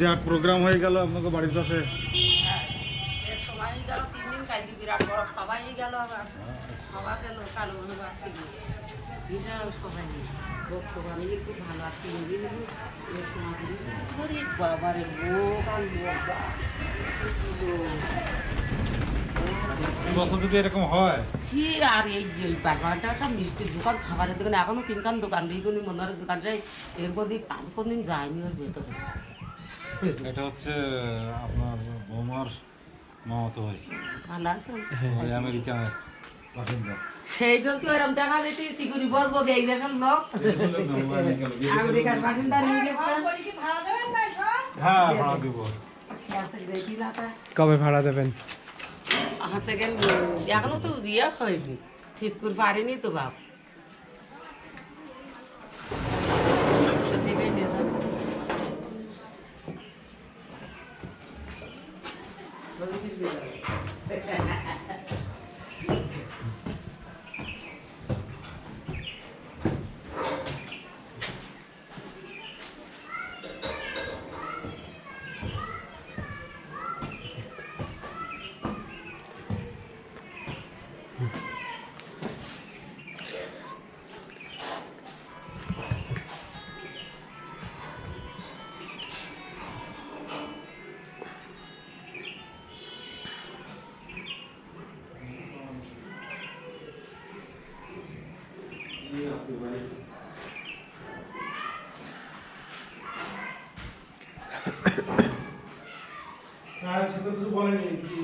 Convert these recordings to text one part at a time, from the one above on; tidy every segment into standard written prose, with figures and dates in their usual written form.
বিরাট programme হয়ে গেল আপনাকে বাড়ির পাশে। সবাই গেল 3 দিন কাইদি বিরাট বড় সবাই গেল আবার খাওয়া গেল কালো অনুবাদ থেকে বিশাল সবাই ভক্তগণ খুব ভালো আর 3 দিন বাবারে লোক আর বছর যদি এরকম হয় সে আর এই ব্যাপারটা একটা মিষ্টির দোকান খাবারের দোকান এখনো 3খান দোকান এইগুলি মনের দোকানটাই এর মধ্যে আমি কোনদিন যাইনি ওর ভেতরে। এটা হচ্ছে আপনার বৌমার মামাতো ভাই, ভালো আছেন? ওই আমেরিকার বাসিন্দা। সেই জন্য ওরকম দেখা যেতে চিকুরি বসবো এই দেশের লোক আমেরিকার বাসিন্দা নিয়ে গেছে। হ্যাঁ ভাড়া দিব। কবে ভাড়া দেবেন? এখনো তো বিয়ে হয়নি, ঠিক করে পারিনি তো বাপ। সেটা কিছু বলেনি কি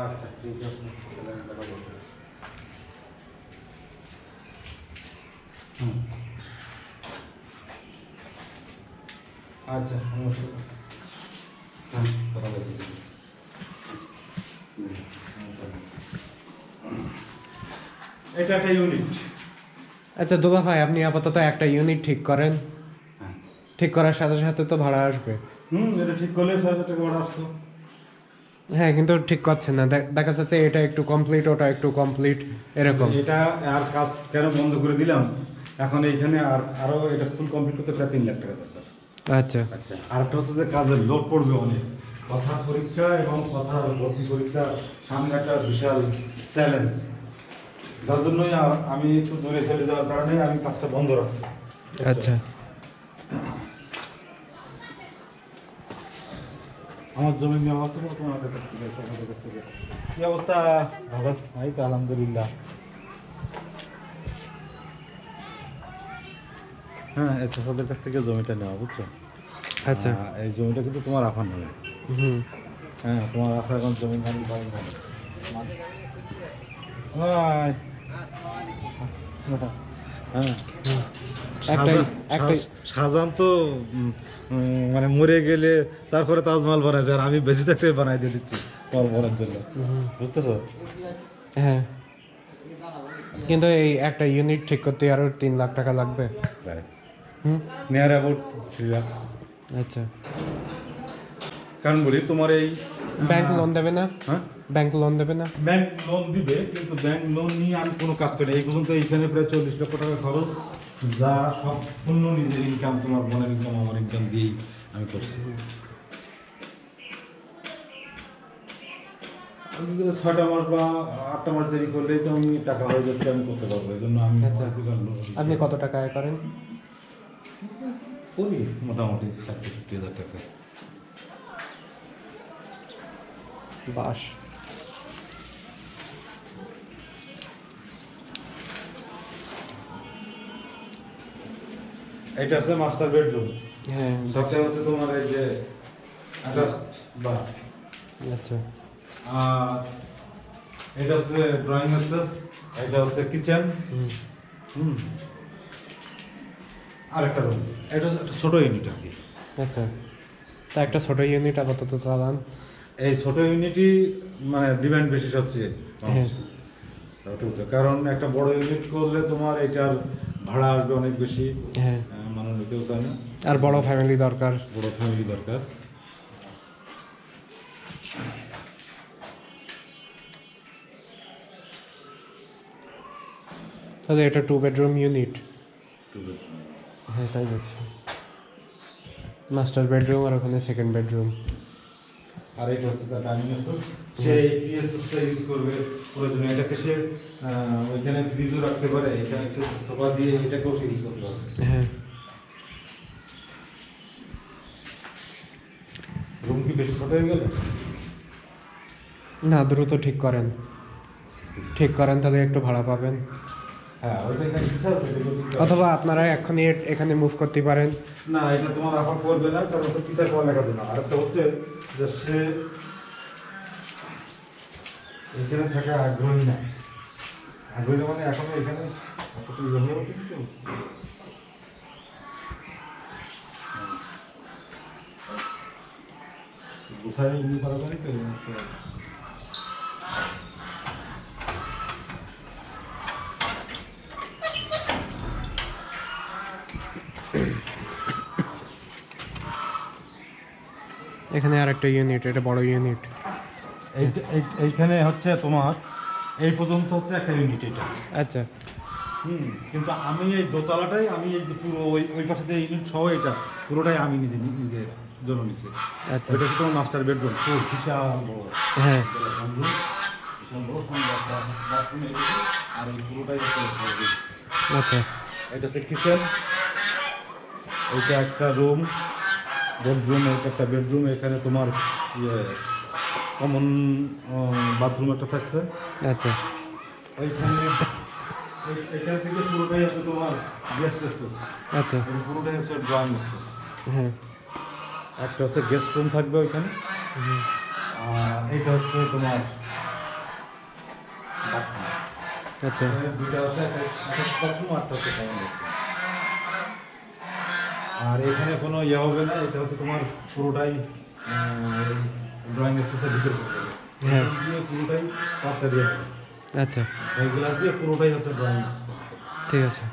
আচ্ছা ঠিক আছে। আচ্ছা এটা একটা ইউনিট। আচ্ছা দুলা ভাই, আপনি আপাতত একটা ইউনিট ঠিক করেন, ঠিক করার সাথে সাথে তো ভাড়া আসবে। এটা ঠিক করলে ৬,০০০ টাকা ভাড়া আসতো। হ্যাঁ কিন্তু ঠিক করছেন না, দেখা যাচ্ছে এটা একটু কমপ্লিট ওটা একটু কমপ্লিট এরকম। এটা আর কাজ কেন বন্ধ করে দিলাম, এখন এইখানে আরো এটা ফুল কমপ্লিট করতে প্রায় 3 লাখ টাকা দরকার। আচ্ছা আচ্ছা, আরেকটা হচ্ছে যে কাজের লোড পড়বে অনেক, কথার পরীক্ষা এবং কথার ভর্তি পরীক্ষা সামনে একটা বিশাল চ্যালেঞ্জ, যার জন্যই আমি একটু দূরে চলে যাওয়ার কারণে আমি কাজটা বন্ধ রাখছি। আচ্ছা আমার জমি নেওয়া হচ্ছে না তোমাদের কাছ থেকে, তোমাদের কাছ থেকে কি অবস্থা? ভালো এই তো আলহামদুলিল্লাহ। হ্যাঁ, এই চাষাদের কাছ থেকে জমিটা নেওয়া, বুঝছো? আচ্ছা এই জমিটা কিন্তু তোমার আফার নামে। হুম হ্যাঁ, তোমার আফার এখন জমি নাম পাবেন না। হ্যাঁ, শাহজাহান তো মানে মরে গেলে তারপরে তাজমহল বানাইছে, আর আমি বেশি থাকতে বানাই দিয়ে দিচ্ছি পরপরের জন্য, বুঝতেছো? হ্যাঁ কিন্তু এই একটা ইউনিট ঠিক করতে আরো 3 লাখ টাকা লাগবে। হুম নিয়ার অ্যাবাউট 3 লাখ। আচ্ছা, কারণ বলি তোমার এই ব্যাংক লোন দেবে না? হ্যাঁ, ব্যাংক লোন দেবে না? ব্যাংক লোন দিবে, কিন্তু ব্যাংক লোন নিয়ে আমি কোনো কাজ করি না। এই পর্যন্ত এইখানে প্রায় 40 লক্ষ টাকা খরচ, যা সম্পূর্ণ নিজের ইনকাম, তোমার বোনের ইনকাম, আমার ইনকাম দিয়েই আমি করছি। 6টা মাস বা 8টা মাস দেরি করলেই তো আমি টাকা হয়ে যাচ্ছে, আমি করতে পারবো। এই জন্য আমি আচ্ছা। আপনি কত টাকা আয় করেন? করি মোটামুটি 60-70 হাজার টাকা। বাস এটা হচ্ছে মাস্টার বেডরুম। হ্যাঁ দেখতে হচ্ছে তোমার এই যে অ্যাটাচড বা, আচ্ছা আর এটা হচ্ছে ড্রয়িং স্পেস, এটা হচ্ছে কিচেন। আরেকটা রুম, এটা হচ্ছে একটা ছোট ইউনিট আর কি। আচ্ছা, তা একটা ছোট ইউনিট আপাতত চালান। এই ছোট ইউনিটই মানে ডিমান্ড বেশি সবচেয়ে, হ্যাঁ। কারণ একটা বড় ইউনিট করলে তোমার এটার ভাড়া আসবে অনেক বেশি। হ্যাঁ মানুষ কেউ চায় না, আর বড় ফ্যামিলি দরকার। বড় ফ্যামিলি দরকার। তাহলে এটা 2 বেডরুম ইউনিট। 2 বেডরুম। হ্যাঁ তাই দেখছি, মাস্টার বেডরুম আর ওখানে সেকেন্ড বেডরুম। আর এটা হচ্ছে তার ডাইনিং স্পেস। সে এই স্পেসটা ইউজ করবে প্রয়োজনে, এটাকে সে ওইখানে ফ্রিজও রাখতে পারে, এটা একটু সোফা দিয়ে এটাকেও সে ইউজ করতে পারে। হ্যাঁ রুম কি বেশি ছোট হয়ে গেল? না, দ্রুত ঠিক করেন, ঠিক করেন তাহলে একটু ভাড়া পাবেন। হ্যাঁ ওইটা এখানে কিছু আছে যেগুলো ঠিক আছে। অথবা আপনারা এক্ষুনি এখানে মুভ করতে পারেন। না এটা তোমার আফা করবে না, কারণ তো পিতা করা লেখা না। আর একটা হচ্ছে যে সে এখানে থাকা আগ্রহী না। আগ্রহী না মানে এখন এখানে এত ইয়ে হয়ে ওঠে কিন্তু। গুছাই নিয়ে করা যায় তো এই জিনিসটা। এখানে আর একটা ইউনিট, এটা বড় ইউনিট। এইখানে হচ্ছে তোমার এই পর্যন্ত হচ্ছে একটা ইউনিট এটা। আচ্ছা কিন্তু আমি এই দোতলাটাই আমি এই যে পুরো ওই পাশে যে ইউনিট সহ এটা পুরোটাই আমি নিজের জন্য নিছি। আচ্ছা এটা হচ্ছে তোমার মাস্টার বেডরুম, তো বিশাল বড়। হ্যাঁ বিশাল বড় সুন্দর বাথরুম, আর এই পুরোটাই হচ্ছে bedroom। আচ্ছা এটা হচ্ছে কিচেন, এইটা একটা রুম বেডরুম, এটা একটা বেডরুম। এখানে তোমার ইয়ে কমন বাথরুম একটা থাকছে। আচ্ছা ওইখানে এখান থেকে পুরোটাই হচ্ছে তোমার গেস্ট স্পেস। আচ্ছা পুরোটাই হচ্ছে ড্রয়িং স্পেস। হ্যাঁ একটা হচ্ছে গেস্ট রুম থাকবে ওইখানে, আর এটা হচ্ছে তোমার বাথরুম। আচ্ছা দুইটা হচ্ছে একটা বাথরুম আর একটা হচ্ছে কমন বাথরুম। আর এখানে কোনো ইয়ে হবে না, এটা হচ্ছে তোমার পুরোটাই ড্রয়িং স্পেসের ভিতরে চলে যাবে। হ্যাঁ। এখান দিয়ে পুরোটাই পাঁচ এরিয়া হবে, আচ্ছা এইগুলা দিয়ে পুরোটাই হচ্ছে ড্রয়িং স্পেস। ঠিক আছে।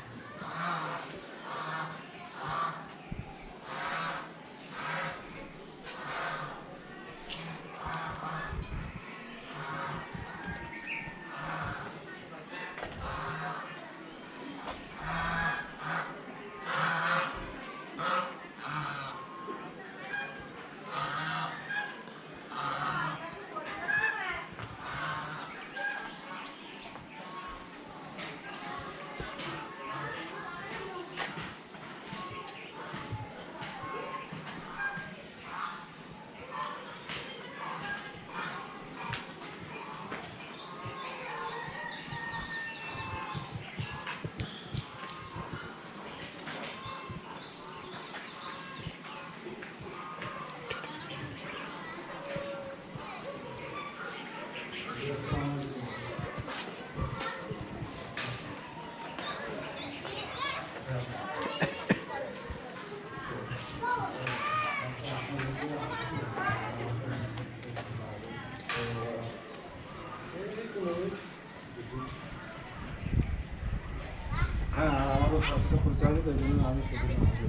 হ্যাঁ আমারও স্বাস্থ্য পরিচয় তো এই জন্য আমি সেখানে আসি।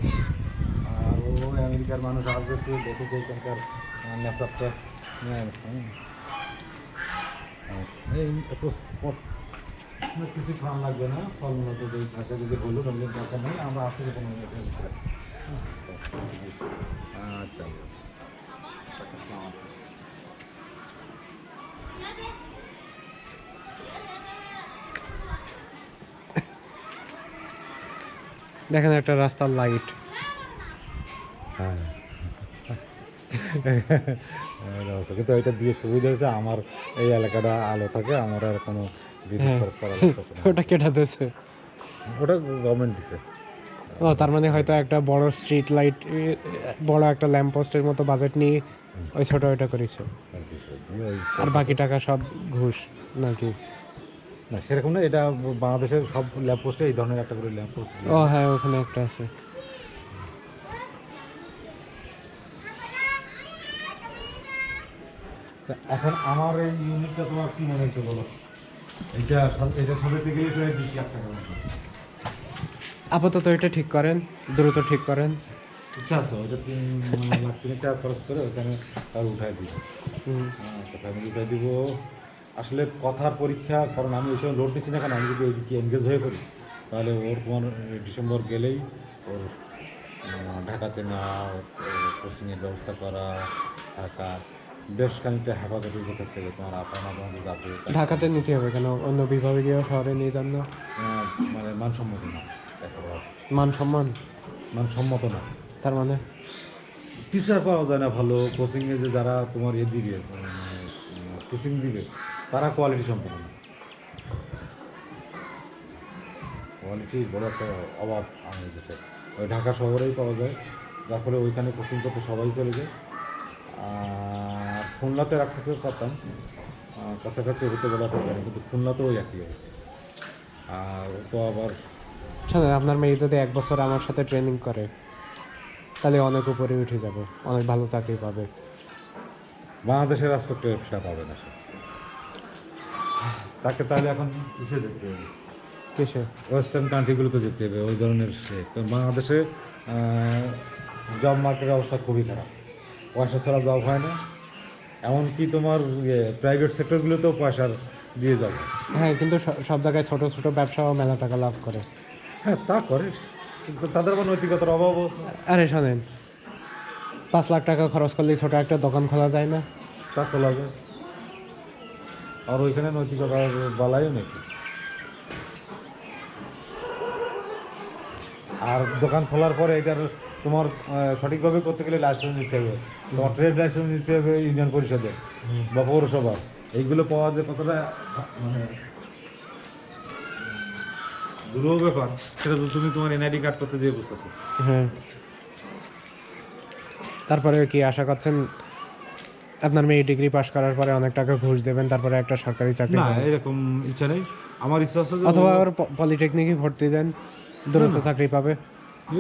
আর ও আমেরিকার মানুষ আসবে, একটু দেখে যে এখানকার নেচারটা এই একটু কিছু খাওয়ান লাগবে না, ফলমূল যদি থাকে, যদি হলুদ রঙের দরকার নেই, আমরা আসতে কোনো আচ্ছা দেখেন একটা রাস্তার লাইট। হ্যাঁ কিন্তু এটা দিয়ে সুবিধা হয়েছে, আমার এই এলাকাটা আলো থাকে, আমার আর কোনো বিদ্যুৎ হ্যাঁ। খরচ করা লাগতেছে না। ওটা কেটে দিয়েছে। ওটা গভর্নমেন্ট দিছে। ও তার মানে হয়তো একটা বড় স্ট্রিট লাইট, বড় একটা ল্যাম্প পোস্টের মতো বাজেট নিয়ে ওই ছোট ওইটা করেছে, আর বাকি টাকা সব ঘুষ নাকি? না সেরকম না, এটা বাংলাদেশের সব ল্যাম্প পোস্টে এই ধরনের একটা করে ল্যাম্প পোস্ট। ও হ্যাঁ ওখানে একটা আছে। এখন আমার এই ইউনিটটা তোমার কি মনে হয়েছে বলো? এটা সাজাতে গেলে প্রায় 20 লাখ টাকা মতো। আপাতত এটা ঠিক করেন, দ্রুত ঠিক করেন। ইচ্ছা আছে ওইটা 3 লাখ টাকা খরচ করে ওখানে আর উঠাই দিব। হুম। ফ্যামিলি উঠাই দিব, আসলে কথার পরীক্ষা, কারণ আমি ওই সময় লোড দিচ্ছি না, কারণ আমি যদি ওইদিকে এনগেজ হয়ে করি তাহলে ওর তোমার ডিসেম্বর গেলেই ওর ঢাকাতে নেওয়া, কোচিংয়ের ব্যবস্থা করা, থাকা, বেশ খানিকটা হেফাজতের ক্ষেত্রে তোমার আপা মাঝে মাঝে যাবে, ঢাকাতে নিতে হবে কেন? অন্য বিভাগীয় শহরে নিয়ে যান না? মানে মানসম্মত না, একেবারে মানসম্মান মানসম্মত না। তার মানে টিচার পাওয়া যায় না ভালো, কোচিংয়ে যে যারা তোমার দিবে টিচিং দিবে তারা কোয়ালিটি সম্পন্ন না, কোয়ালিটির বড় একটা অভাব আমাদের দেশে। ওই ঢাকা শহরেই পাওয়া যায়, যার ফলে ওইখানে কোচিং করতে সবাই চলে যায়। আর খুলনাতে রাখতে পারতাম, কাছাকাছি হতে বলা পারতাম, কিন্তু খুলনাতেও ওই একই অবস্থা। আর ও তো আবার শোনেন, আপনার মেয়ে যদি 1 বছর আমার সাথে ট্রেনিং করে তাহলে অনেক উপরে উঠে যাবে, অনেক ভালো চাকরি পাবে। বাংলাদেশের রাজপক্ষে ব্যবসা পাবে না সে, তাকে তাহলে এখন কিসে যেতে হবে? কিসে? ওয়েস্টার্ন কান্ট্রিগুলোতে যেতে হবে ওই ধরনের কারণ বাংলাদেশে জব মার্কেটের অবস্থা খুবই খারাপ, পয়সা ছাড়া জব হয় না। এমনকি তোমার প্রাইভেট সেক্টরগুলোতেও পয়সা দিয়ে যাবে। হ্যাঁ, কিন্তু সব জায়গায় ছোট ছোট ব্যবসাও মেলা টাকা লাভ করে। হ্যাঁ, তা করে, কিন্তু তাদের আবার নৈতিকতার অভাব আছে। আরে শোনেন, 5 লাখ টাকা খরচ করলেই ছোট একটা দোকান খোলা যায় না? তা খোলা যায়, আর ওইখানে নৈতিকতার বালাইও নাকি। আর দোকান খোলার পরে এটার তোমার সঠিকভাবে করতে গেলে লাইসেন্স নিতে হবে, তোমার ট্রেড লাইসেন্স নিতে হবে ইউনিয়ন পরিষদে বা পৌরসভা। এইগুলো পাওয়া যে কতটা মানে দুরূহ ব্যাপার, সেটা তো তুমি তোমার এনআইডি কার্ড করতে যেয়ে বুঝতেছো। হ্যাঁ, তারপরে কি আশা করছেন আপনার মেয়ে ডিগ্রি পাস করার পরে অনেক টাকা ঘুষ দেবেন, তারপরে একটা সরকারি চাকরি না, পাবেন? এরকম ইচ্ছা নেই। আমার ইচ্ছা আছে যে অথবা আবার পলিটেকনিকে ভর্তি দেন, দ্রুত চাকরি পাবে।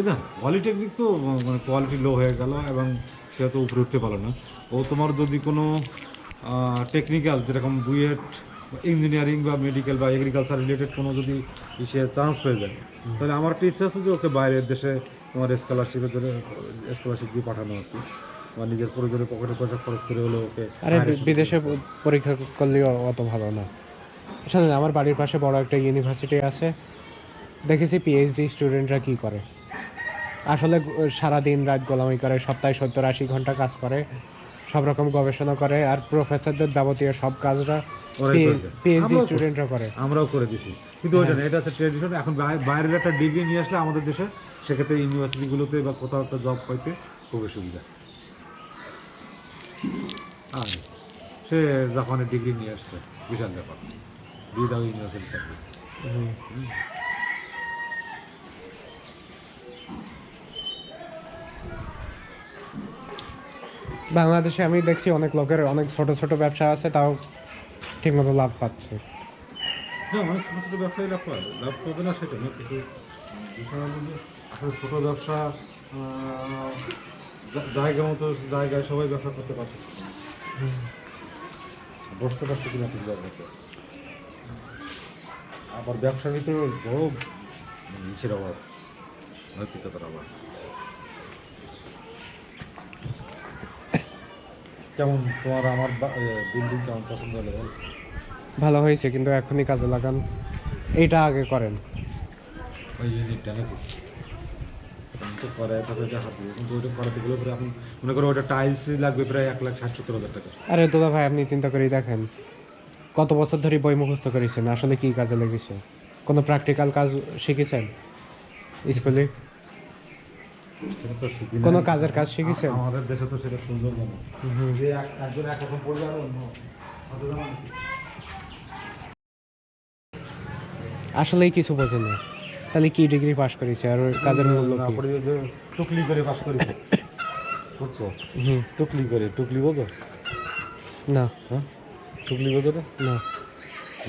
না, পলিটেকনিক তো মানে কোয়ালিটি লো হয়ে গেল এবং সে তো উপরে উঠতে পারলো না। ও তোমার যদি কোনো টেকনিক্যাল যেরকম বুয়েট, ইঞ্জিনিয়ারিং বা মেডিকেল বা এগ্রিকালচার রিলেটেড কোনো যদি সে চান্স পেয়ে যায়, তাহলে আমার একটা ইচ্ছা আছে যে ওকে বাইরের দেশে তোমার স্কলারশিপের জন্য স্কলারশিপ দিয়ে পাঠানো আর কি, বা নিজের প্রয়োজনে পকেটে পয়সা খরচ করে হলেও ওকে। আরে বিদেশে পরীক্ষা করলেও অত ভালো না। শোনেন, আমার বাড়ির পাশে বড় একটা ইউনিভার্সিটি আছে, দেখেছি পিএইচডি স্টুডেন্টরা কি করে। আসলে সারা দিন রাত গোলামি করে, সপ্তাহে 70-80 ঘন্টা কাজ করে, সব রকম গবেষণা করে, আর প্রফেসরদের যাবতীয় সব কাজটা ওরাই করবে। পিএইচডি আমরাও স্টুডেন্টরা করে। আমরাও করে দিছি, কিন্তু ওইটা না, এটা হচ্ছে ট্রেডিশন। এখন বাইরের একটা ডিগ্রি নিয়ে আসলে আমাদের দেশে সেক্ষেত্রে ইউনিভার্সিটিগুলোতে বা কোথাও একটা জব পাইতে খুবই সুবিধা। আর সে জাপানের ডিগ্রি নিয়ে আসছে, বিশাল ব্যাপার, দিয়ে দাও ইউনিভার্সিটি চাকরি। বাংলাদেশে আমি দেখছি অনেক লোকের অনেক ছোট ছোট ব্যবসা আছে, তাও ঠিকমতো লাভ পাচ্ছে। হ্যাঁ, অনেক ছোটো ছোটো ব্যবসায়ী লাভ পায়, লাভ করবে না সেটা না, কিন্তু বিষয় হলো যে আসলে ছোটো ব্যবসা জায়গা মতো জায়গায় সবাই ব্যবসা করতে পারছে, বসতে পারছে কিনা ঠিক ব্যবসাতে। আবার ব্যবসার ভিতরে বড় ইসের অভাব, নৈতিকতার অভাব। কেমন তোমার আমার বিল্ডিং কেমন পছন্দ হলো? ভালো হয়েছে, কিন্তু এখনই কাজে লাগান, এইটা আগে করেন। ওই ইউনিটটা নাকি তো করে তাকে দেখা দেবে, কিন্তু ওইটা করাতে গেলে পরে এখন মনে করো ওইটা টাইলস লাগবে প্রায় 1,60,70,000 টাকা। আরে দাদা ভাই, আপনি চিন্তা করেই দেখেন, কত বছর ধরে বই মুখস্থ করেছেন, আসলে কি কাজে লেগেছে? কোনো প্র্যাকটিক্যাল কাজ শিখেছেন স্কুলে? সেটা তো শিখি কোনো নাই। কাজের কাজ শিখেছেন? আমাদের দেশে তো সেটা সুন্দর মনে যে একজন একরকম পড়বে আর অন্য সাথে যেমন আসলেই কিছু বোঝে না, তাহলে কি ডিগ্রি পাস করেছে আর ওর কাজের মূল্য না কি? পড়ে যে টুকলি করে পাস করেছে, বুঝছো? টুকলি করে, টুকলি বোঝো? না। হ্যাঁ, টুকলি বোঝো না? না।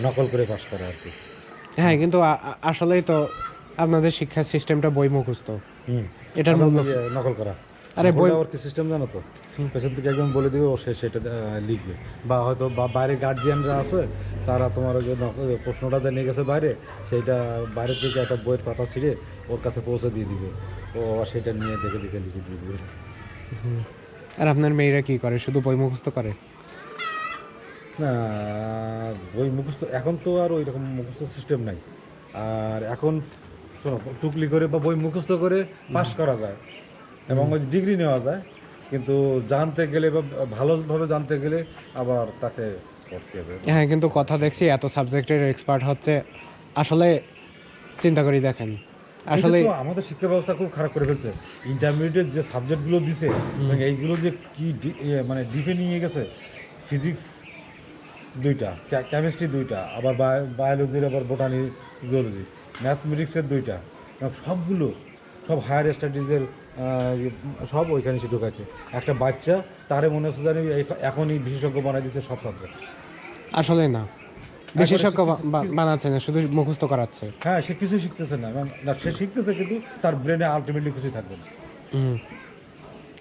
নকল করে পাস করে আর কি। হ্যাঁ, কিন্তু আসলেই তো আপনাদের শিক্ষা সিস্টেমটা বই মুখস্থ, এটার মূল্য কি? নকল করা। আরে বই ওর কি সিস্টেম জানো তো? পেছন থেকে একজন বলে দিবে, ও সেটা লিখবে, বা হয়তো বাইরে গার্জিয়ানরা আছে, তারা তোমার ওই যে প্রশ্নটা যে নিয়ে গেছে বাইরে, সেইটা বাইরে থেকে একটা বইয়ের পাতা ছিঁড়ে ওর কাছে পৌঁছে দিয়ে দিবে, ও আবার সেটা নিয়ে দেখে দেখে লিখে দিয়ে দিবে। আর আপনার মেয়েরা কি করে? শুধু বই মুখস্থ করে? না, বই মুখস্থ এখন তো আর ওই রকম মুখস্থ সিস্টেম নাই। আর এখন শোনো, টুকলি করে বা বই মুখস্থ করে পাস করা যায় এবং ওই ডিগ্রি নেওয়া যায়, কিন্তু জানতে গেলে বা ভালোভাবে জানতে গেলে আবার তাকে পড়তে হবে। হ্যাঁ, কিন্তু কথা দেখছি এত সাবজেক্টের এক্সপার্ট হচ্ছে, আসলে চিন্তা করি দেখেন আসলে এটা তো আমাদের শিক্ষা ব্যবস্থা খুব খারাপ করে ফেলছে। ইন্টারমিডিয়েট যে সাবজেক্টগুলো দিছে এবং এইগুলো যে কি মানে ডিপে নিয়ে গেছে, ফিজিক্স 2টা, কেমিস্ট্রি 2টা, আবার বায়োলজির, আবার বোটানি, জুলজি, ম্যাথমেটিক্সের 2টা, এবং সবগুলো সব হায়ার স্টাডিজের সব ওইখানে সে ঢুকাইছে। একটা বাচ্চা তারে মনে হচ্ছে জানি এখনই বিশেষজ্ঞ বানাই দিচ্ছে সব সাবজেক্ট। আসলে না, বিশেষজ্ঞ বানাচ্ছে না, শুধু মুখস্থ করাচ্ছে। হ্যাঁ, সে কিছু শিখতেছে না, এবং না সে শিখতেছে কিন্তু তার ব্রেনে আলটিমেটলি কিছুই থাকবে না।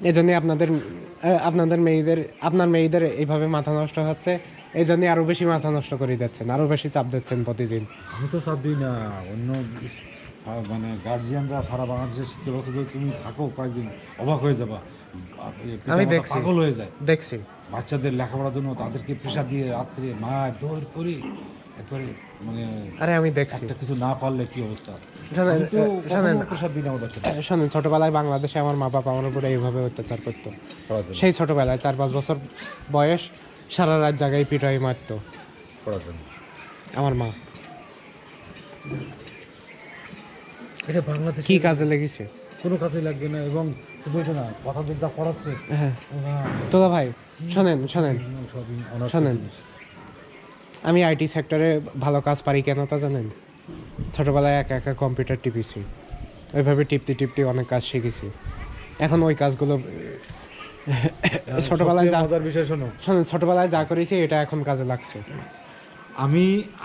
এই জন্যে আপনাদের আপনার মেয়েদের এইভাবে মাথা নষ্ট হচ্ছে, এই জন্যে আরও বেশি মাথা নষ্ট করে দিচ্ছেন, আরও বেশি চাপ দিচ্ছেন প্রতিদিন। আমি তো চাপ দিই না, অন্য মানে গার্জিয়ানরা সারা বাংলাদেশের শিক্ষা ব্যবস্থা যদি তুমি থাকো কয়েকদিন, অবাক হয়ে যাবা। আমি দেখছি, পাগল হয়ে যায় দেখছি বাচ্চাদের লেখাপড়ার জন্য তাদেরকে প্রেশার দিয়ে রাত্রে মার দৌড় করে একবারে, মানে আরে আমি দেখছি একটা কিছু না পারলে কি অবস্থা। শোনেন প্রেশার দিন আমাদের শোনেন, ছোটবেলায় বাংলাদেশে আমার মা বাবা আমার উপরে এইভাবে অত্যাচার করতো। সেই ছোটবেলায় 4-5 বছর বয়স, সারা রাত জায়গায় পিটাই মারতো পড়ার জন্য আমার মা। এটা বাংলাদেশ কি কাজে লেগেছে? কোনো কাজে লাগবে না, এবং বুঝছো না কথা যা পড়াচ্ছে। হ্যাঁ তোদা ভাই, শোনেন, শোনেন, আমি আইটি সেক্টরে ভালো কাজ পারি কেন তা জানেন? ছোটোবেলায় একা একা কম্পিউটার টিপেছি, ওইভাবে টিপতে টিপতে অনেক কাজ শিখেছি। এখন ওই কাজগুলো ছোটোবেলায় মজার বিষয় শোনো, শোনেন, ছোটোবেলায় যা করেছি এটা এখন কাজে লাগছে।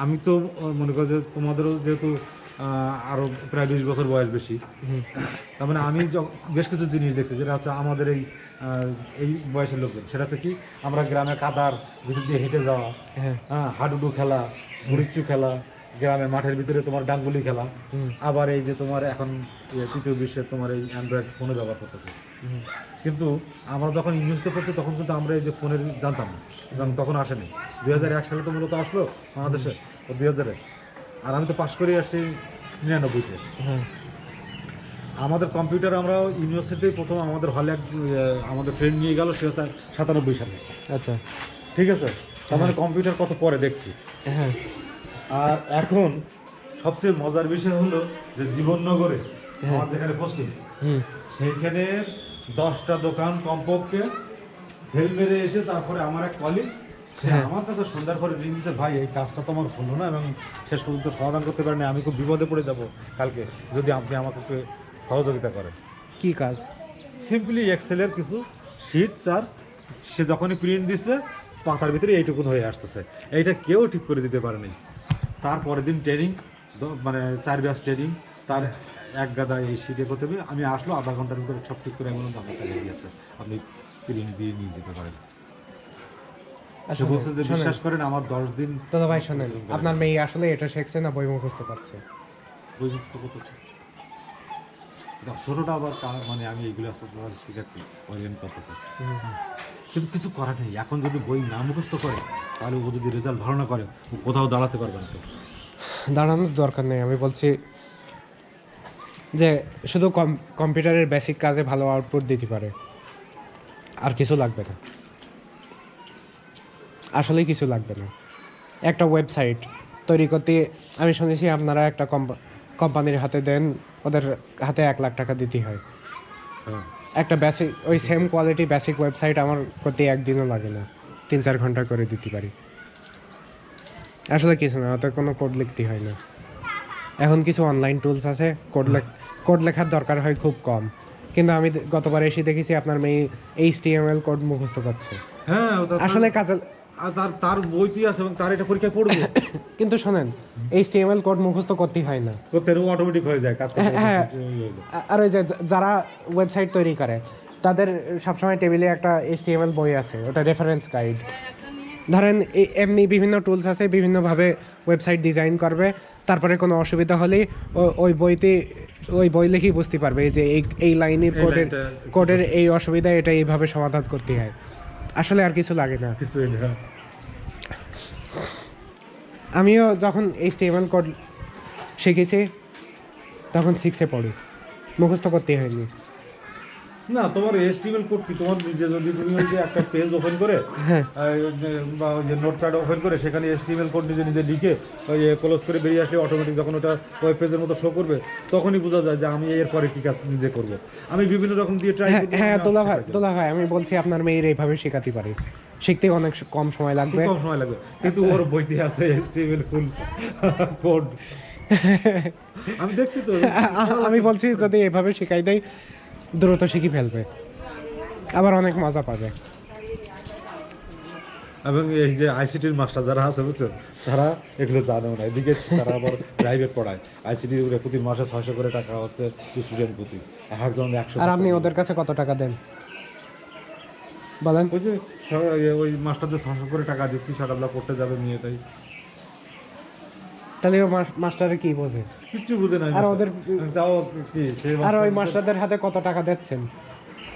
আমি তো মনে করি যে তোমাদেরও যেহেতু আরো প্রায় 20 বছর বয়স বেশি, তার মানে আমি বেশ কিছু জিনিস দেখছি যেটা হচ্ছে আমাদের এই বয়সের লোকদের। সেটা হচ্ছে কি, আমরা গ্রামে কাদার ভিতর দিয়ে হেঁটে যাওয়া, হ্যাঁ, হাডুডু খেলা, মুড়িচ্চু খেলা, গ্রামের মাঠের ভিতরে তোমার ডাঙ্গুলি খেলা, আবার এই যে তোমার এখন তৃতীয় বিশ্বের তোমার এই অ্যান্ড্রয়েড ফোনে ব্যবহার করতেছে। কিন্তু আমরা যখন ইংরেজিতে পড়ছি তখন কিন্তু আমরা এই যে ফোনের জানতাম না, এবং তখন আসেনি। 2001 সালে তো মূলত আসলো বাংলাদেশে, 2000-এ। আর আমি তো পাশ করে আসছি 99-তে। আমাদের কম্পিউটার আমরা ইউনিভার্সিটিতে প্রথম আমাদের হলে আমাদের ফ্রেন্ড নিয়ে গেল, সে হচ্ছে 97 সালে। আচ্ছা, ঠিক আছে, তার মানে কম্পিউটার কত পরে দেখছি। হ্যাঁ। আর এখন সবচেয়ে মজার বিষয় হলো যে জীবননগরে আমার যেখানে পোস্টিং, সেইখানে 10টা দোকান কমপক্ষে ফেল মেরে এসে তারপরে আমার এক কলিগ আমার কাছে সন্ধ্যার পরে রিং দিচ্ছে, ভাই এই কাজটা তো আমার হলো না এবং শেষ পর্যন্ত সমাধান করতে পারেনি, আমি খুব বিপদে পড়ে যাব কালকে, যদি আপনি আমাকে একটু সহযোগিতা করেন। কি কাজ? সিম্পলি এক্সেলের কিছু শিট, তার সে যখনই প্রিন্ট দিচ্ছে পাতার ভিতরে এইটুকুন হয়ে আসতেছে, এইটা কেউ ঠিক করে দিতে পারেনি। তারপরের দিন ট্রেনিং, মানে 4 ব্যাচ ট্রেনিং, তার এক গাদা এই শিটে করতে হবে। আমি আসলো আধা ঘন্টার ভিতরে সব ঠিক করে, এমন আমার কাছে দিয়েছে, আপনি প্রিন্ট দিয়ে নিয়ে যেতে পারেন। সে বলছে যে বিশ্বাস করেন আমার 10 দিন। দাদা ভাই শোনেন, আপনার মেয়ে আসলে এটা শিখছে না বই মুখস্থ করছে? বই মুখস্থ করতেছে, ছোটটা আবার মানে আমি এইগুলো আস্তে আস্তে শিখাচ্ছি, ওরিয়েন্ট করতেছে, কিন্তু কিছু করার নেই। এখন যদি বই না মুখস্থ করে তাহলে ও যদি রেজাল্ট ভালো না করে ও কোথাও দাঁড়াতে পারবে না। তো দাঁড়ানোর দরকার নেই, আমি বলছি যে শুধু কম্পিউটারের বেসিক কাজে ভালো আউটপুট দিতে পারে, আর কিছু লাগবে না, আসলেই কিছু লাগবে না। একটা ওয়েবসাইট তৈরি করতে আমি শুনেছি আপনারা একটা কোম্পানির হাতে দেন, ওদের হাতে 1 লাখ টাকা দিতে হয়। একটা বেসিক ওই সেম কোয়ালিটি বেসিক ওয়েবসাইট আমার করতে একদিনও লাগে না, 3-4 ঘন্টা করে দিতে পারি। আসলে কিছু না, ওতে কোনো কোড লিখতে হয় না। এখন কিছু অনলাইন টুলস আছে, কোড লেখার দরকার হয় খুব কম, কিন্তু আমি গতবার এসে দেখেছি আপনার মেয়ে HTML কোড মুখস্থ করছে। হ্যাঁ, আসলে কাজে তার বইটি আছে এবং তার এটা পরীক্ষায় পড়বে। কিন্তু শোনেন, HTML কোড মুখস্থ করতেই হয় না, করতে অটোমেটিক হয়ে যায় কাজ করতে। হ্যাঁ, আর ওই যে যারা ওয়েবসাইট তৈরি করে তাদের সবসময় টেবিলে একটা HTML বই আছে, ওটা রেফারেন্স গাইড। ধরেন এমনি বিভিন্ন টুলস আছে, বিভিন্নভাবে ওয়েবসাইট ডিজাইন করবে, তারপরে কোনো অসুবিধা হলেই ওই বই লিখেই বুঝতে পারবে যে এই লাইনের কোডের এই অসুবিধা, এটা এইভাবে সমাধান করতে হয়। আসলে আর কিছু লাগে না। আমিও যখন HTML কোড শিখেছি তখন 6-এ পড়ি, মুখস্থ করতে হয়নি। না, তোমার HTML কোড কি তোমার নিজে যদি তুমি ওই যে একটা পেজ ওপেন করে হ্যাঁ বা ওই যে নোটপ্যাড ওপেন করে সেখানে HTML কোড নিজে নিজে লিখে ওই ক্লোজ করে বেরিয়ে আসলে অটোমেটিক যখন ওটা ওয়েব পেজের মতো শো করবে তখনই বোঝা যায় যে আমি এর পরে কি কাজ নিজে করব। আমি বিভিন্ন রকম দিয়ে ট্রাই হ্যাঁ দোলা ভাই আমি বলছি আপনার মেয়ের এইভাবে শেখাতে পারি, শিখতে অনেক কম সময় লাগবে। কম সময় লাগবে, কিন্তু ওর বইতে আছে HTML ফুল কোড। আমি দেখছি তো। আমি বলছি যদি এভাবে শেখাই দেয় দ্রুত শিখে ফেলবে, আবার অনেক মজা পাবে। এবং এই যে ICT-র মাস্টার যারা আছে বুঝছেন, তারা এগুলো জানেও না, এদিকে তারা আবার প্রাইভেট পড়ায়। ICT প্রতি মাসে 600 করে টাকা হচ্ছে স্টুডেন্ট প্রতি, একজন 100। আর আপনি ওদের কাছে কত টাকা দেন বলেন? ওই যে ওই মাস্টারদের 600 করে টাকা দিচ্ছি, সারাবেলা পড়তে যাবে নিয়ে, তাই তাহলে ও মাস্টারে কি বোঝে? কিচ্ছু বুঝে নাই। আর ওদের তাও কি আর ওই মাস্টারদের হাতে কত টাকা দিচ্ছেন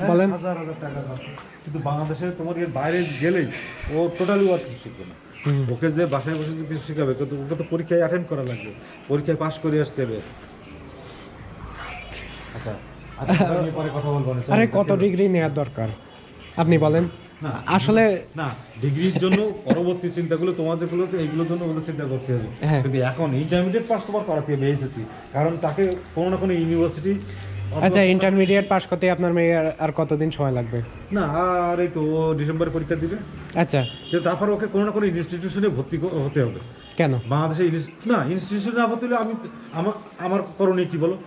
বলেন? হাজার হাজার টাকা যাচ্ছে। কিন্তু বাংলাদেশে তোমার এর বাইরে গেলেই ও টোটালি আর কিছু শিখবে না। ওকে যে বাসায় বসে যে কিছু শেখাবে, কিন্তু ওকে তো পরীক্ষায় অ্যাটেন্ড করা লাগবে, পরীক্ষায় পাশ করে আসতে হবে। আচ্ছা আমি পরে কথা বলবো না। আরে কত ডিগ্রি নেওয়ার দরকার আপনি বলেন? না আসলে না, ডিগ্রির জন্য পরবর্তী চিন্তাগুলো তোমাদের গুলো এইগুলোর জন্য ওদের চিন্তা করতে হবে। হ্যাঁ। কিন্তু এখন ইন্টারমিডিয়েট পাস তোমার করাতে হবে এসেছি, কারণ তাকে কোনো না কোনো ইউনিভার্সিটি। আচ্ছা ইন্টারমিডিয়েট পাস করতে আপনার মেয়ে আর কতদিন সময় লাগবে? না, আর এই তো ডিসেম্বরে পরীক্ষা দিবে। আচ্ছা কিন্তু তারপর ওকে কোনো না কোনো ইনস্টিটিউশনে ভর্তি হতে হবে। কেন? বাংলাদেশে না ইনস্টিটিউশনে না ভর্তি হলে আমি আমার করণীয় কি বলো?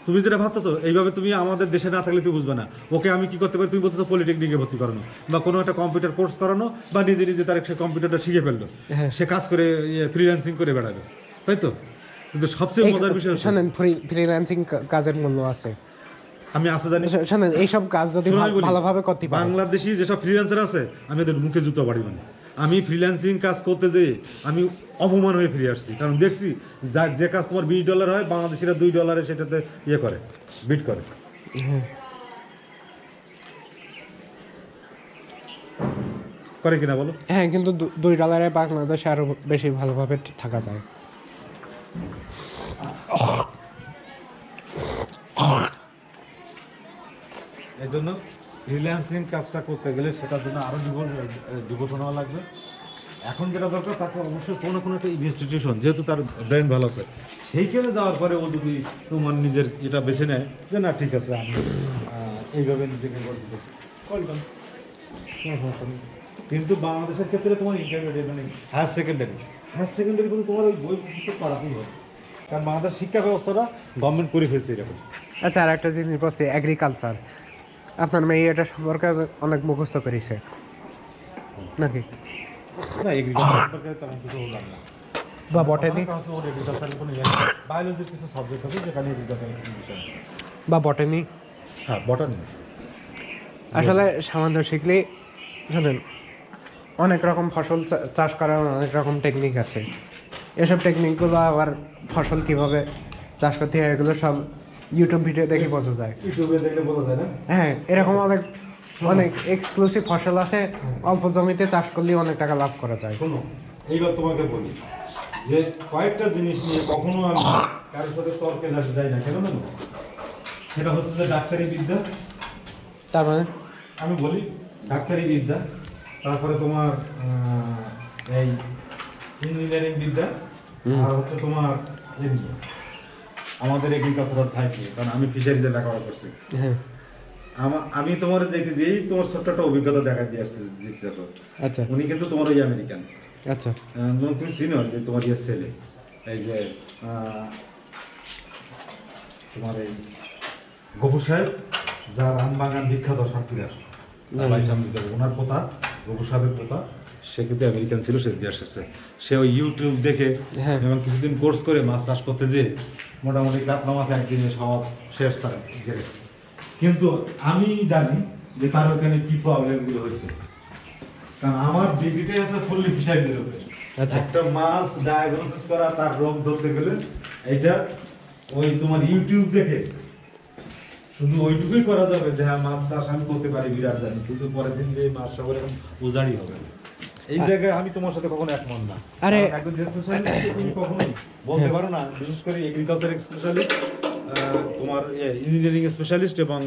তুমি যেটা ভাবতেছো এইভাবে তুমি আমাদের দেশে না থাকলে তুমি বুঝবে না। ওকে আমি কি করতে পারি, তুমি বলতেছো পলিটেকনিকে ভর্তি করানো বা কোনো একটা কম্পিউটার কোর্স করানো, বা নিজে নিজে তার সে কম্পিউটারটা শিখে ফেললো, হ্যাঁ। সে কাজ করে ফ্রিল্যান্সিং করে বেড়াবে, তাই তো? কিন্তু সবচেয়ে মজার বিষয় হচ্ছে, শোনেন ফ্রিল্যান্সিং কাজের মূল্য আছে। আমি আছে জানি, শোনেন এইসব কাজ যদি শোনো আমি বলি, ভালোভাবে করতে পারে, বাংলাদেশি যেসব ফ্রিল্যান্সার আছে আমি ওদের মুখে জুতো বাড়ি, মানে আমি ফ্রিল্যান্সিং কাজ করতে যেয়ে আমি অপমান হয়ে ফিরে আসছি। কারণ দেখছি যে কাজ তোমার $20 হয়, বাংলাদেশিরা $2 সেটাতে ইয়ে করে, বিট করে। করে কিনা বলো? হ্যাঁ কিন্তু $2 বাংলাদেশে আরো বেশি ভালোভাবে থাকা যায়। এই জন্য ফ্রিল্যান্সিং কাজটা করতে গেলে সেটার জন্য আরও ডিভোশন হওয়া লাগবে। এখন যেটা দরকার তাকে অবশ্যই কোনো না কোনো একটা ইনস্টিটিউশন, যেহেতু তার ব্রেন ভালো আছে, সেইখানে যাওয়ার পরে ও যদি তোমার নিজের এটা বেছে নেয় যে না ঠিক আছে আমি এইভাবে নিজেকে গড়ে দিতেছি, কোনো সমস্যা নেই। কিন্তু বাংলাদেশের ক্ষেত্রে তোমার ইন্টারমিডিয়েট মানে হায়ার সেকেন্ডারি কিন্তু তোমার ওই বই পুস্তক পড়াতেই হবে, কারণ বাংলাদেশ শিক্ষা ব্যবস্থাটা গভর্নমেন্ট করে ফেলছে এরকম। আচ্ছা আর একটা জিনিস বলছি, এগ্রিকালচার, আপনার মেয়ে এটা সম্পর্কে অনেক মুখস্থ করেছে নাকি? না, এগ্রিকালচার সম্পর্কে তেমন কিছু বললাম না। বা বটানি বায়োলজির কিছু সাবজেক্ট আছে যেখানে এগ্রিকালচার বিষয় আছে। বা বটানি। হ্যাঁ, বটানি। আসলে সামান্য শিখলে, শোনেন অনেক রকম ফসল চাষ করার অনেক রকম টেকনিক আছে। এসব টেকনিকগুলো আবার ফসল কিভাবে চাষ করতে হয় এগুলো সব ইউটিউব ভিডিও দেখে বোঝা যায়। ইউটিউবে দেখলে বোঝা যায় না? হ্যাঁ, এরকম অনেক এক্সক্লুসিভ ফসল আছে, অল্প জমিতে চাষ করলে অনেক টাকা লাভ করা যায়। শোনো, এইবার তোমাকে বলি যে কয়েকটা জিনিস নিয়ে কখনো আমি কারোর সাথে তর্কে যাই না, কেন জানো? সেটা হচ্ছে যে ডাক্তারি বিদ্যা, তার মানে আমি বলি ডাক্তারি বিদ্যা, তারপরে তোমার এই ইঞ্জিনিয়ারিং বিদ্যা, আর হচ্ছে তোমার আমাদের এগ্রিকালচারাল সাইন্স, কারণ আমি ফিশারিজে লেখাপড়া করছি। হ্যাঁ আমি তোমার দেখতে দিয়েই তোমার ছোট্ট একটা অভিজ্ঞতা দেখা দিয়ে আসতে দিচ্ছি। আচ্ছা উনি কিন্তু তোমার ওই আমেরিকান, আচ্ছা তুমি চিনো যে তোমার ইয়ে ছেলে, এই যে তোমার এই গফুর সাহেব, যার আমবাগান বিখ্যাত সাতক্ষীরার, ওনার পোতা, গফুর সাহেবের পোতা, সে কিন্তু আমেরিকান ছিল, সে দিয়ে আসছে। সে ওই ইউটিউব দেখে হ্যাঁ। এবং কিছুদিন কোর্স করে মাছ চাষ করতে যেয়ে মোটামুটি কাতলা মাছ একদিনে সব শেষ তার গেলে। কিন্তু আমি জানি যে তার ওখানে কি প্রবলেমগুলো হয়েছে, কারণ আমার ডিগ্রিটাই আছে ফুললি ফিশারিজের উপরে। আচ্ছা। একটা মাছ ডায়াগনোসিস করা, তার রোগ ধরতে গেলে এটা ওই তোমার ইউটিউব দেখে শুধু ওইটুকুই করা যাবে যে হ্যাঁ মাছ চাষ আমি করতে পারি, বিরাট জানি, কিন্তু পরের দিন যে মাছ সবার এখন উজাড়ই হবে। এই জায়গায় আমি তোমার সাথে কখনো একমত না। আরে- কারণ একজন স্পেশালিস্ট তুমি কখনোই বলতে পারো না, বিশেষ করে এগ্রিকালচার স্পেশালিস্ট, তোমার ইঞ্জিনিয়ারিং স্পেশালিস্ট এবং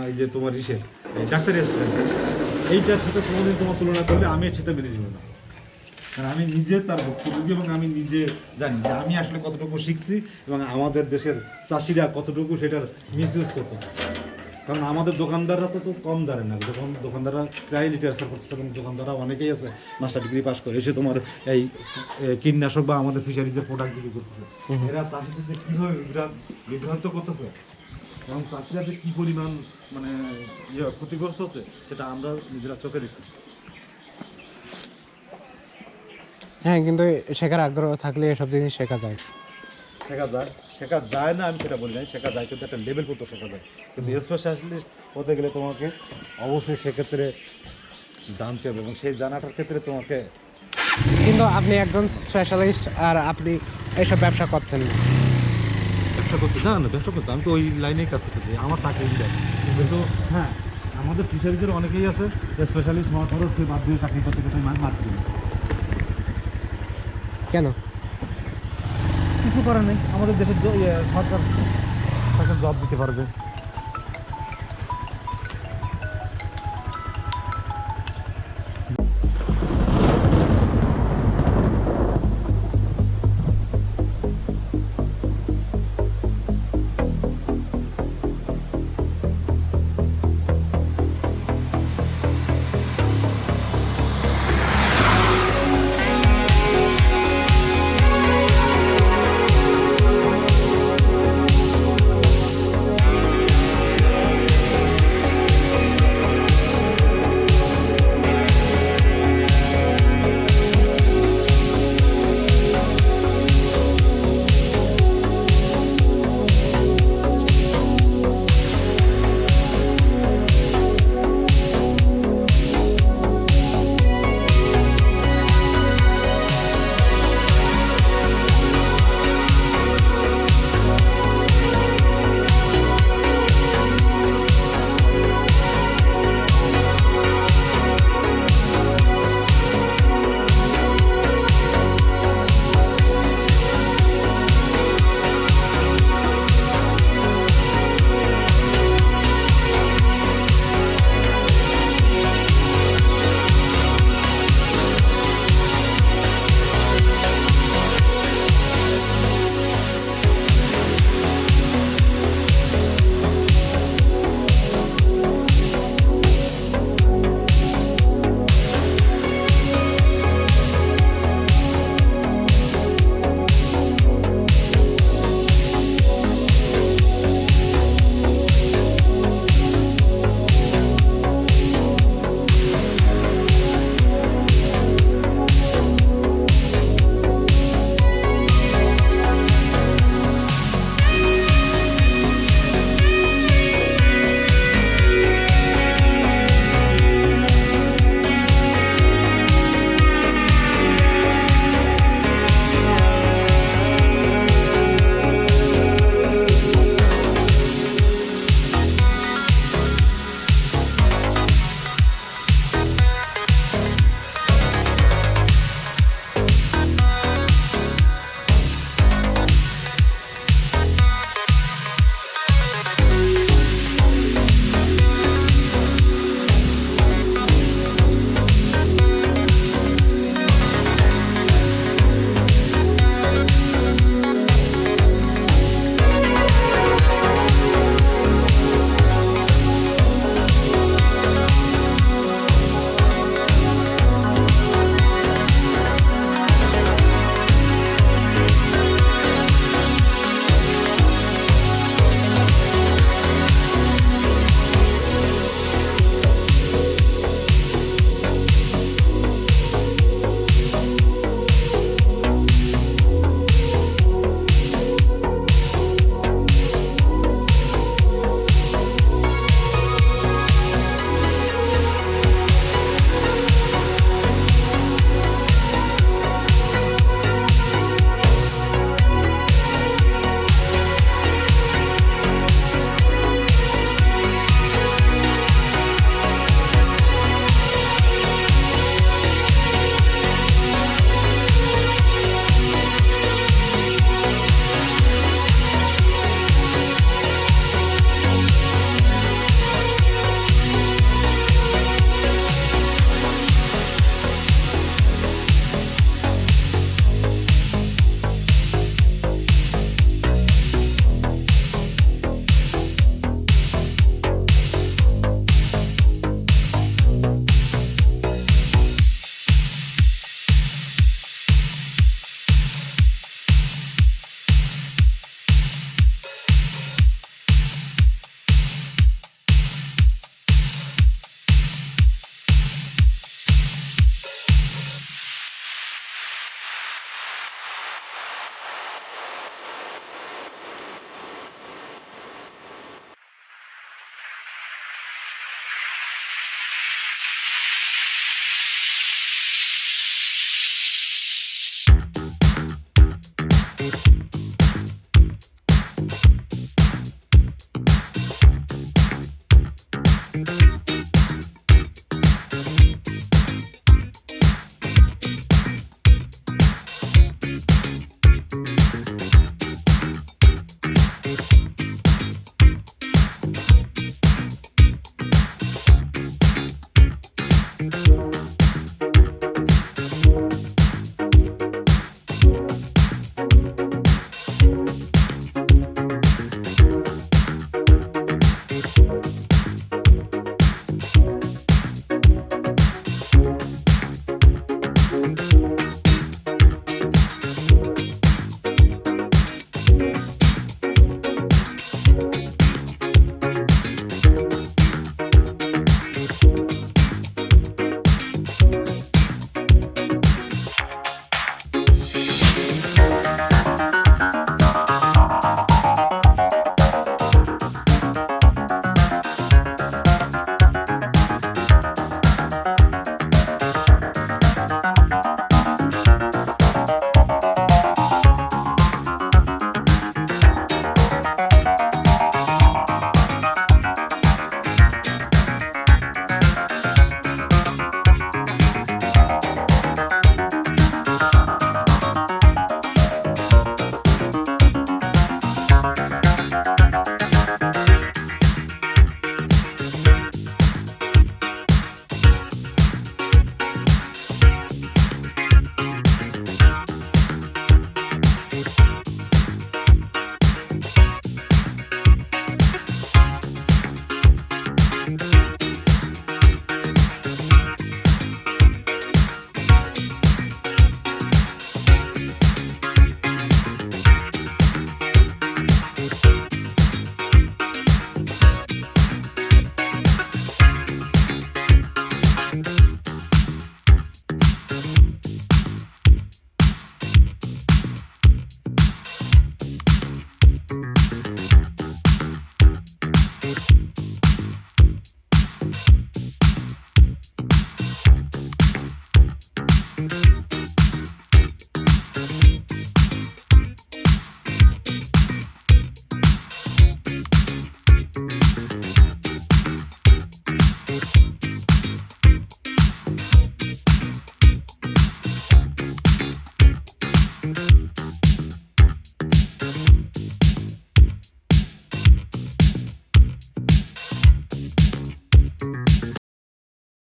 এই যে তোমার ডাক্তারি স্পেশালিস্ট, এইটার সাথে কোনোদিন তোমার তুলনা করলে আমি সেটা মেনে নিব না। কারণ আমি নিজে তার ভুক্তভোগী এবং আমি নিজে জানি যে আমি আসলে কতটুকু শিখছি এবং আমাদের দেশের চাষিরা কতটুকু সেটার মিসইউজ করতেছে। কারণ আমাদের দোকানদাররা তো কম জানে না, দোকানদাররা প্রায় লিটারেচার করতেছে এবং দোকানদাররা অনেকেই আছে মাস্টার ডিগ্রি পাস করে এসে তোমার এই কীটনাশক বা আমাদের ফিশারিজের প্রোডাক্ট বিক্রি করতেছে। এরা চাষিদের কীভাবে বিভ্রান্ত করতেছে এবং চাষিরা যে কী পরিমাণ মানে ক্ষতিগ্রস্ত হচ্ছে সেটা আমরা নিজেরা চোখে দেখতেছি। হ্যাঁ, কিন্তু শেখার আগ্রহ থাকলে এসব জিনিস শেখা যায়। শেখা যায় না আমি সেটা বলি নাই, শেখা যায়, কিন্তু একটা লেভেল পর্যন্ত শেখা যায়। কিন্তু স্পেশালিস্ট হতে গেলে তোমাকে অবশ্যই সেক্ষেত্রে জানতে হবে এবং সেই জানাটার ক্ষেত্রে তোমাকে কিন্তু আপনি একজন স্পেশালিস্ট আর আপনি এইসব ব্যবসা করছেন না। ব্যবসা করতে ব্যবসা করতে আমি তো ওই লাইনেই কাজ করতে চাই, আমার চাকরি দিই। কিন্তু হ্যাঁ, আমাদের ফিশারিজের অনেকেই আছে স্পেশালিস্ট হওয়ার পরেও সে বাদ দিয়ে চাকরি করতে করতে মারতে দিন। কেন? কিছু করার নেই, আমাদের দেশের সরকার তাকে জব দিতে পারবে।